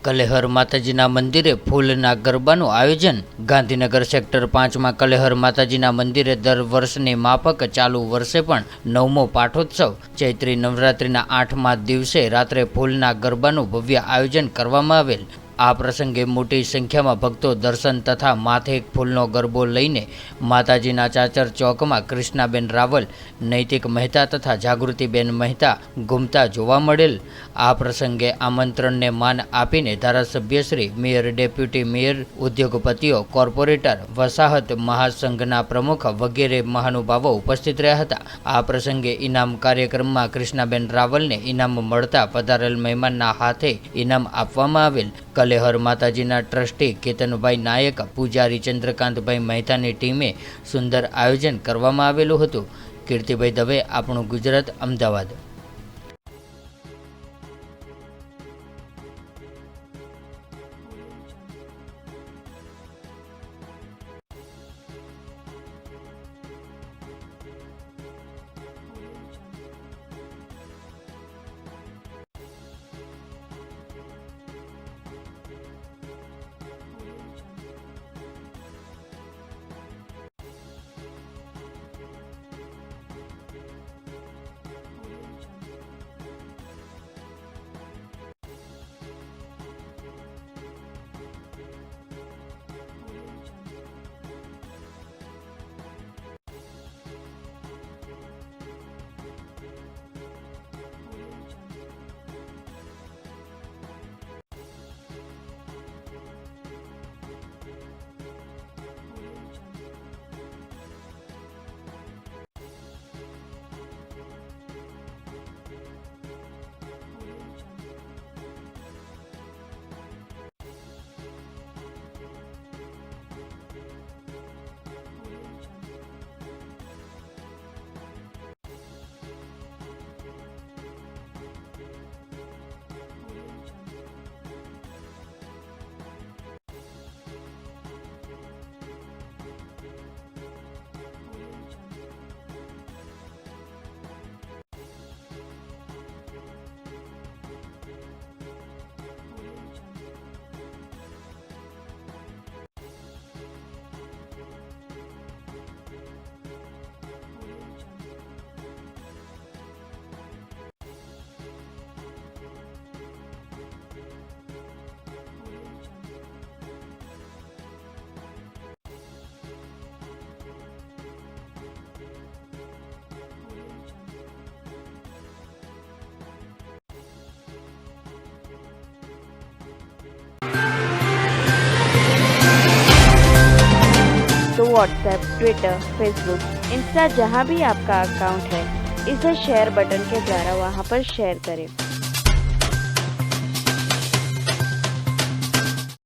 કલેહર માતાજીના મંદિરે ફૂલના ગરબાનું આયોજન। ગાંધીનગર સેક્ટર 5 માં કલેહર માતાજીના મંદિરે દર વર્ષની માફક ચાલુ વર્ષે પણ 9મો પાઠોત્સવ ચૈત્રી નવરાત્રિના 8મા દિવસે રાત્રે ફૂલના ગરબાનું ભવ્ય આયોજન કરવામાં આવેલ। આ પ્રસંગે મોટી સંખ્યામાં ભક્તો દર્શન તથા માથે એક ફૂલનો ગરબો લઈને માતાજીના ચાચર ચોકમાં કૃષ્ણાબેન રાવલ, નૈતિક મહેતા તથા જાગૃતિબેન મહેતા ઘૂમતા જોવા મળેલ। આ પ્રસંગે આમંત્રણને માન આપીને ધારાસભ્યશ્રી, મેયર, ડેપ્યુટી મેયર, ઉદ્યોગપતિઓ, કોર્પોરેટર, વસાહત મહાસંઘના પ્રમુખ વગેરે મહાનુભાવો ઉપસ્થિત રહ્યા હતા। આ પ્રસંગે ઇનામ કાર્યક્રમમાં કૃષ્ણાબેન રાવલને ઇનામ મળતા પધારેલ મહેમાનના હાથે ઇનામ આપવામાં આવેલ। કલેહર માતાજીના ટ્રસ્ટી કેતનભાઈ નાયક, પૂજારી ચંદ્રકાંતભાઈ મહેતાની ટીમે સુંદર આયોજન કરવામાં આવેલું હતું। કીર્તિભાઈ દવે, આપણું ગુજરાત, અમદાવાદ। तो व्हाट्सएप, ट्विटर, फेसबुक, इंस्टा जहाँ भी आपका अकाउंट है, इसे शेयर बटन के द्वारा वहाँ पर शेयर करें।